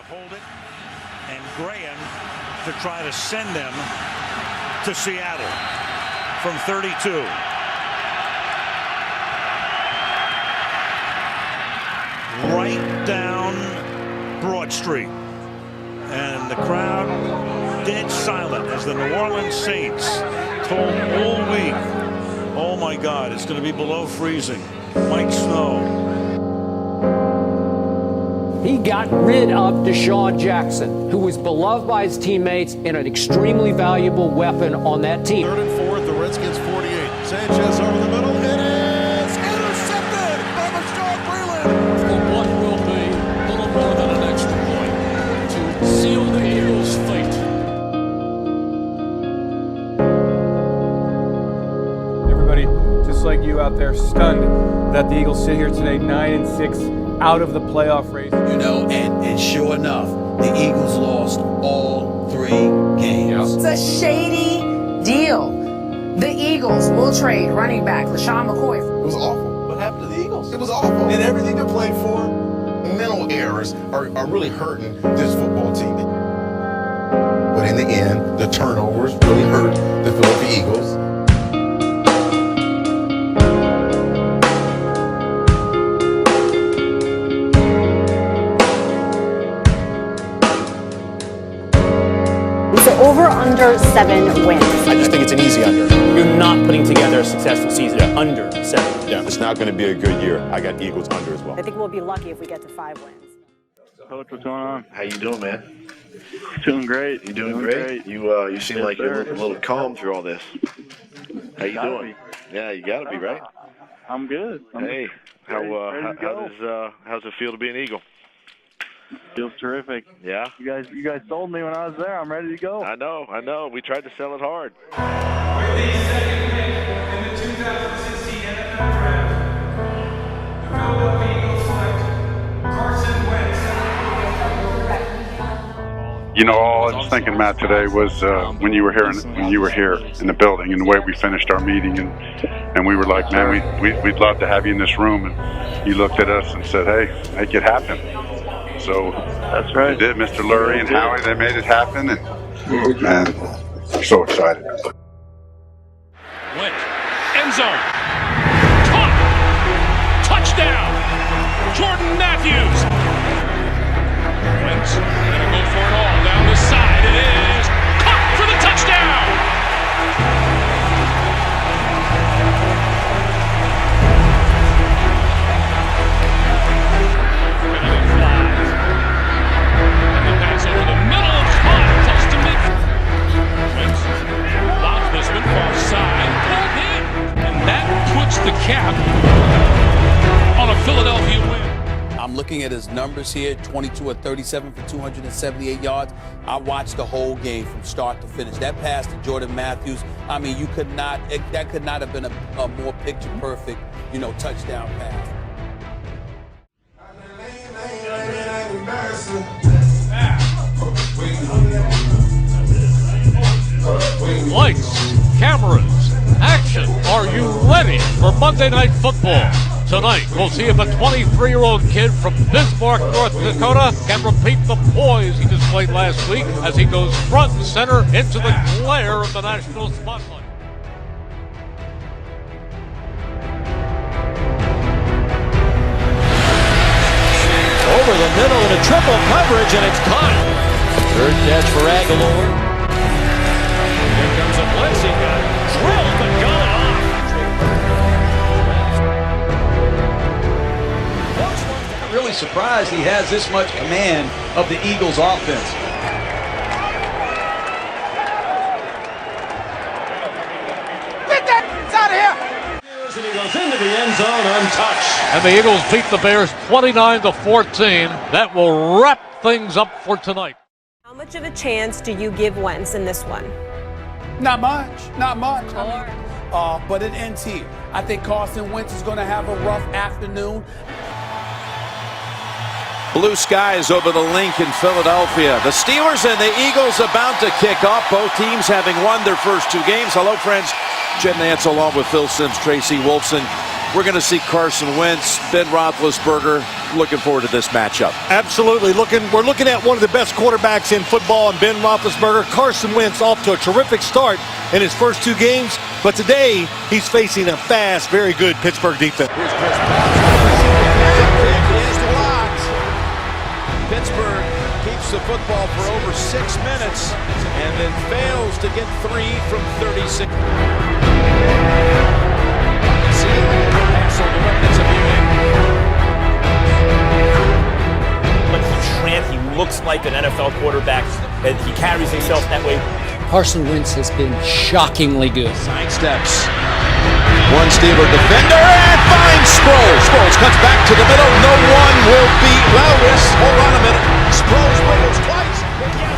hold it, and Graham to try to send them to Seattle from 32. Right down Broad Street. And the crowd dead silent as the New Orleans Saints told all week, oh my God, it's going to be below freezing. Might snow. He got rid of Deshaun Jackson, who was beloved by his teammates and an extremely valuable weapon on that team. 3rd and 4, the Redskins 48. Sanchez over the middle. It is intercepted by Bashaud Breeland. For what will be little more than an extra point to seal the Eagles' fate. Everybody, just like you out there, stunned that the Eagles sit here today 9-6. Out of the playoff race. You know, and sure enough, the Eagles lost all 3 games. It's a shady deal. The Eagles will trade running back LaShawn McCoy. It was awful. What happened to the Eagles? It was awful. And everything they played for, mental errors are really hurting this football team. But in the end, the turnovers really hurt the Philadelphia Eagles. So over under 7 wins. I just think it's an easy under. You're not putting together a successful season under 7. Yeah, it's not going to be a good year. I got Eagles under as well. I think we'll be lucky if we get to 5 wins. Coach, what's going on? How you doing, man? Doing great. You doing great? You seem like you're a little calm through all this. How you doing? Yeah, you got to be, right? I'm good. Hey, how's it feel to be an Eagle? Feels terrific. Yeah? You guys sold me when I was there. I'm ready to go. I know. We tried to sell it hard. With the second pick in the 2016 NFL Draft, the Philadelphia Eagles select Carson Wentz. You know, all I was thinking, Matt, today was when you were here in the building, and the way we finished our meeting, and we were like, man, we'd love to have you in this room, and you looked at us and said, hey, make it happen. So that's right. They did. Mr. Lurie and Howie, they made it happen, and man, we're so excited. Went. End zone. Caught. Touchdown. Jordan Matthews. Wentz gonna go for it all down the side. It is caught for the touchdown. The cap on a Philadelphia win. I'm looking at his numbers here, 22 of 37 for 278 yards. I watched the whole game from start to finish. That pass to Jordan Matthews, I mean, that could not have been a more picture perfect, touchdown pass. Lights, cameras, action. Are you ready for Monday Night Football? Tonight, we'll see if a 23-year-old kid from Bismarck, North Dakota can repeat the poise he displayed last week as he goes front and center into the glare of the national spotlight. Over the middle in a triple coverage, and it's caught. Third catch for Aguilar. Here comes a blitzing guy. Drilled the gun off. I'm really surprised he has this much command of the Eagles' offense. Get that out of here! And he goes into the end zone untouched. And the Eagles beat the Bears 29-14. That will wrap things up for tonight. How much of a chance do you give Wentz in this one? Not much. But it ends here. I think Carson Wentz is going to have a rough afternoon. Blue skies over the link in Philadelphia. The Steelers and the Eagles about to kick off. Both teams having won their first 2 games. Hello, friends. Jim Nantz along with Phil Simms, Tracy Wolfson. we're going to see Carson Wentz, Ben Roethlisberger. Looking forward to this matchup. Absolutely. We're looking at one of the best quarterbacks in football, and Ben Roethlisberger. Carson Wentz off to a terrific start in his first 2 games, but today he's facing a fast, very good Pittsburgh defense. Here's Chris Patrick. Is blocked. Pittsburgh keeps the football for over 6 minutes and then fails to get 3 from 36. He looks like an NFL quarterback, and he carries himself that way. Carson Wentz has been shockingly good. Sidesteps. One Steeler defender and finds Sproles. Sproles cuts back to the middle. No one will beat Wellis. Hold on a minute. Sproles wiggles twice.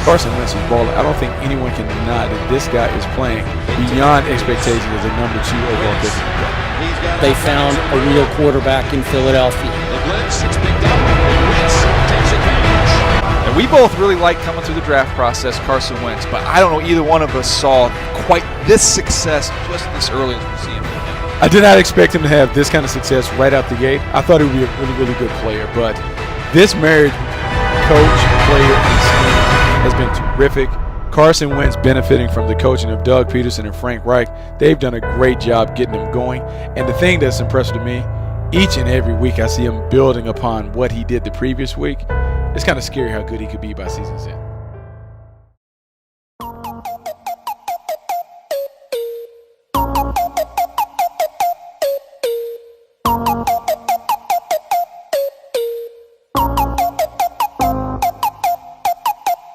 Carson Wentz is balling. I don't think anyone can deny that this guy is playing beyond expectations as a number 2 overall pick. They found a real quarterback in Philadelphia. The blitz, it's picked up. Wentz takes advantage. And we both really like coming through the draft process, Carson Wentz, but I don't know either one of us saw quite this success just this early as we see him. I did not expect him to have this kind of success right out the gate. I thought he would be a really, really good player, but this married coach, player, and scheme has been terrific. Carson Wentz benefiting from the coaching of Doug Peterson and Frank Reich. They've done a great job getting him going. And the thing that's impressive to me, each and every week I see him building upon what he did the previous week. It's kind of scary how good he could be by season's end.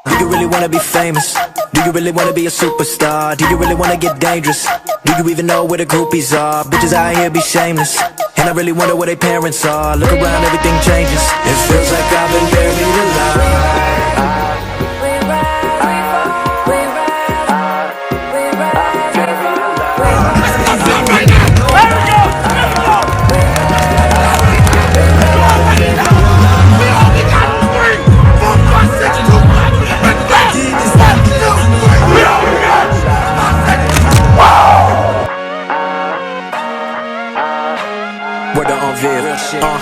Do you really wanna be famous? Do you really wanna be a superstar? Do you really wanna get dangerous? Do you even know where the groupies are? Bitches out here be shameless, and I really wonder where their parents are. Look around, everything changes. It feels like I've been buried alive.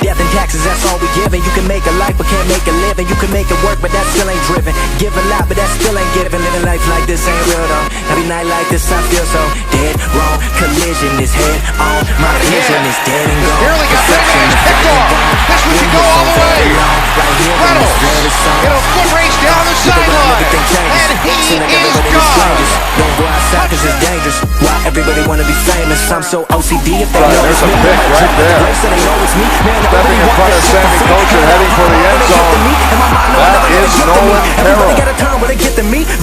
Death and taxes, that's all we giving. You can make a life but can't make a living. You can make it work but that still ain't driven. Give a lot but that still ain't giving. Living life like this ain't real though. Every night like this I feel so dead wrong. Collision is head on. My vision is dead and gone. Barely got that range picked off. This one should go all the way. Reynolds in a foot race down the sideline. And he is gone. Don't go outside cause it's dangerous. Why everybody wanna be famous? I'm so OCD if they know it's me. There's a pick right there. Stepping in front of Sammy Coulter, heading for the end zone. That is Nolan Carroll.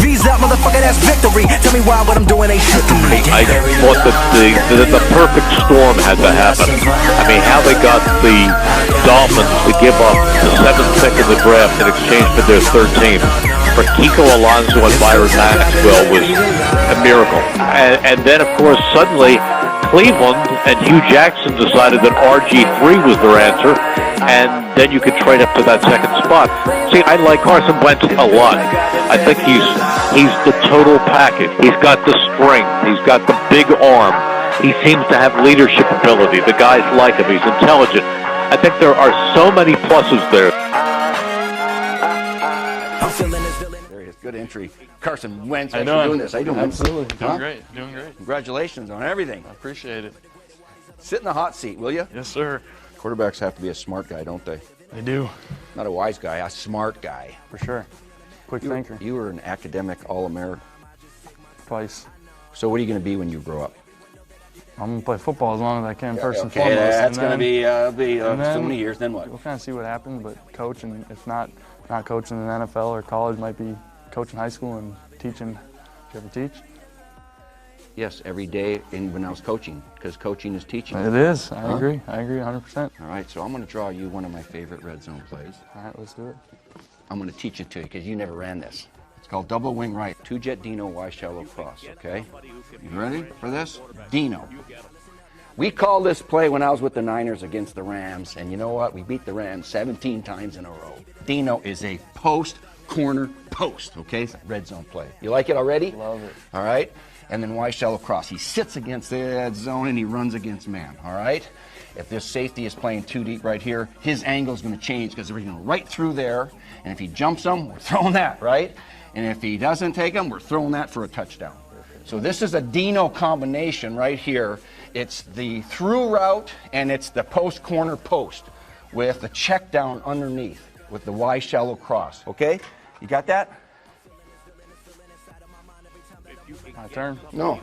Visa, motherfucker, that's victory. Tell me why what I'm doing ain't shit to me. I thought that the perfect storm had to happen. I mean, how they got the Dolphins to give up the 7th pick of the draft in exchange for their 13th for Kiko Alonso and Byron Maxwell was a miracle. And then, of course, suddenly Cleveland and Hugh Jackson decided that RG3 was their answer, and then you could trade up to that second spot. See, I like Carson Wentz a lot. I think he's the total package. He's got the strength. He's got the big arm. He seems to have leadership ability. The guys like him. He's intelligent. I think there are so many pluses there. There he is. Good entry. Carson Wentz, How you thanks for doing? doing this. How you doing? Absolutely. Huh? Doing great. Doing great. Congratulations on everything. I appreciate it. Sit in the hot seat, will you? Yes, sir. Quarterbacks have to be a smart guy, don't they? They do. Not a wise guy, a smart guy. For sure. Quick thinker. You were an academic All-American. Twice. So what are you going to be when you grow up? I'm going to play football as long as I can, first and Okay, foremost. that's going to be and so then many years. Then what? We'll kind of see what happens, but coach, and if not coaching in the NFL or college, might be coaching high school and teaching. Do you ever teach? Yes, every day when I was coaching, because coaching is teaching. It is. I agree. I agree 100%. All right, so I'm going to draw you one of my favorite red zone plays. All right, let's do it. I'm going to teach it to you because you never ran this. It's called double wing right. Two-jet Dino, Y shallow cross, okay? You ready for this? Dino. We called this play when I was with the Niners against the Rams, and you know what? We beat the Rams 17 times in a row. Dino is a post, corner, post, okay? Red zone play. You like it already? Love it. All right? And then Y shallow cross. He sits against that zone and he runs against man, all right? If this safety is playing too deep right here, his angle is going to change because we're going right through there. And if he jumps them, we're throwing that, right? And if he doesn't take them, we're throwing that for a touchdown. So this is a Dino combination right here. It's the through route and it's the post corner post with the check down underneath with the Y shallow cross. Okay? You got that? My turn? No.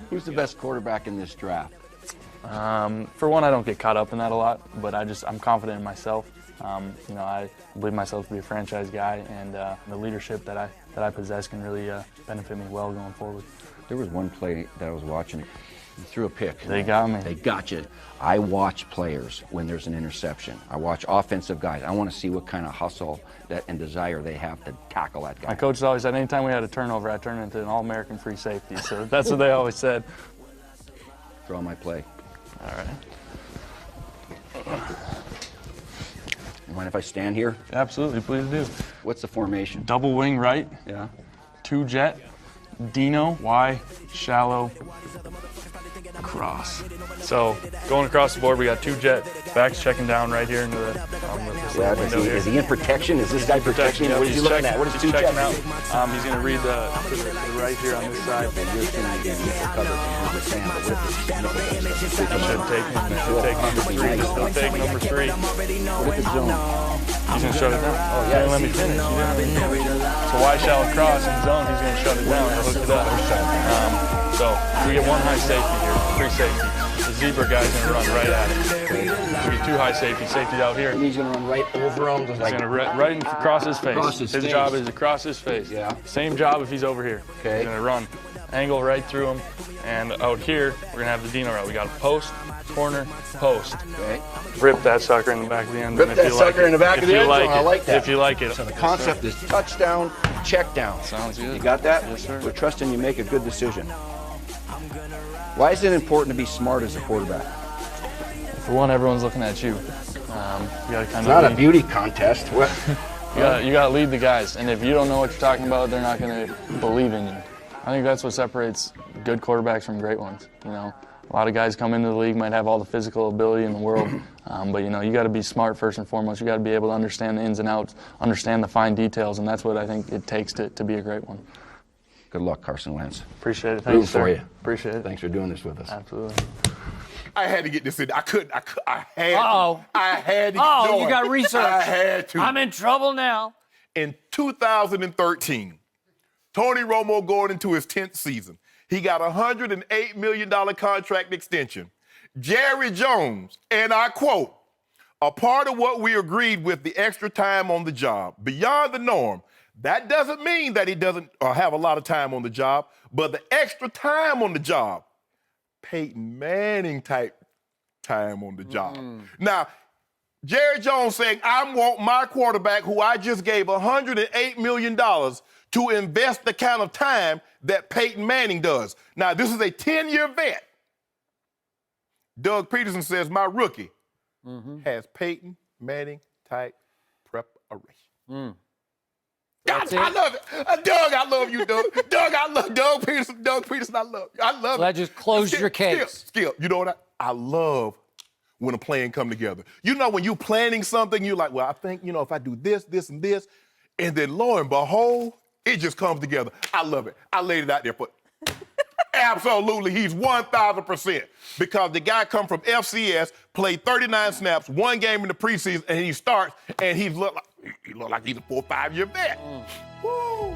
Who's the best quarterback in this draft? For one, I don't get caught up in that a lot, but I'm confident in myself. I believe myself to be a franchise guy, and the leadership that I possess can really benefit me well going forward. There was one play that I was watching. You threw a pick. They got me. They got you. I watch players when there's an interception. I watch offensive guys. I want to see what kind of hustle and desire they have to tackle that guy. My coach always said anytime we had a turnover, I turned into an All-American free safety. So that's what they always said. Draw my play. All right. You mind if I stand here? Absolutely, please do. What's the formation? Double wing right. Yeah. 2 jet. Dino, Y, shallow, cross. So going across the board, we got 2 jet. Backs checking down right here into the window here. Is he in protection? Is this guy protecting? Yeah, What is he looking at? What is 2 jet? Out. He's going to read the right here on this side. You're assuming he's going to cover the sand, but what if it's should take number 3. He'll take number 3. What if it's zone? He's going to shut it down. Oh, yeah. Let me finish. So Y shallow cross in zone, he's going to shut it down and hook it up. So we get 1 high safety here, 3 safety. The zebra guy's going to run right at it. We get 2 high safeties out here. And he's going to run right over him. He's going to right across his face. His job is across his face. Yeah. Same job if he's over here. Okay. He's going to run, angle right through him. And out here, we're going to have the Dino route. We got a post, corner, post. Okay. Rip that sucker in the back of the end. Rip that sucker in the back of the end zone. I like that. If you like it. So the concept is touchdown, check down. Sounds good. You got that? Yes, sir. We're trusting you make a good decision. Why is it important to be smart as a quarterback? For one, everyone's looking at you. You gotta kind it's not a beauty contest. What? You gotta lead the guys, and if you don't know what you're talking about, they're not gonna believe in you. I think that's what separates good quarterbacks from great ones. A lot of guys come into the league, might have all the physical ability in the world, but you got to be smart first and foremost. You got to be able to understand the ins and outs, understand the fine details, and that's what I think it takes to be a great one. Good luck, Carson Wentz. Appreciate it. Thanks for you. Appreciate it. Thanks for doing this with us. Absolutely. I had to get this in. I had to. I had to get Oh, going. you got research. I had to. I'm in trouble now. In 2013, Tony Romo going into his 10th season. He got a $108 million contract extension. Jerry Jones, and I quote, "A part of what we agreed with the extra time on the job, beyond the norm. That doesn't mean that he doesn't have a lot of time on the job, but the extra time on the job, Peyton Manning type time on the job." Now, Jerry Jones saying, I want my quarterback, who I just gave $108 million, to invest the kind of time that Peyton Manning does. Now, this is a 10-year vet. Doug Peterson says, my rookie has Peyton Manning type preparation. God, I love it. Doug, I love you, Doug. Doug, I love Doug Peterson. Doug Peterson, I love you. I love So it. that just closed your case. Skip, you know what? I love when a plan come together. When you planning something, you're like, well, I think, if I do this, this, and this, and then lo and behold, it just comes together. I love it. I laid it out there for absolutely. He's 1,000%. Because the guy come from FCS, played 39 snaps, 1 game in the preseason, and he starts, and he look like he's a 4 or 5 year vet. Woo!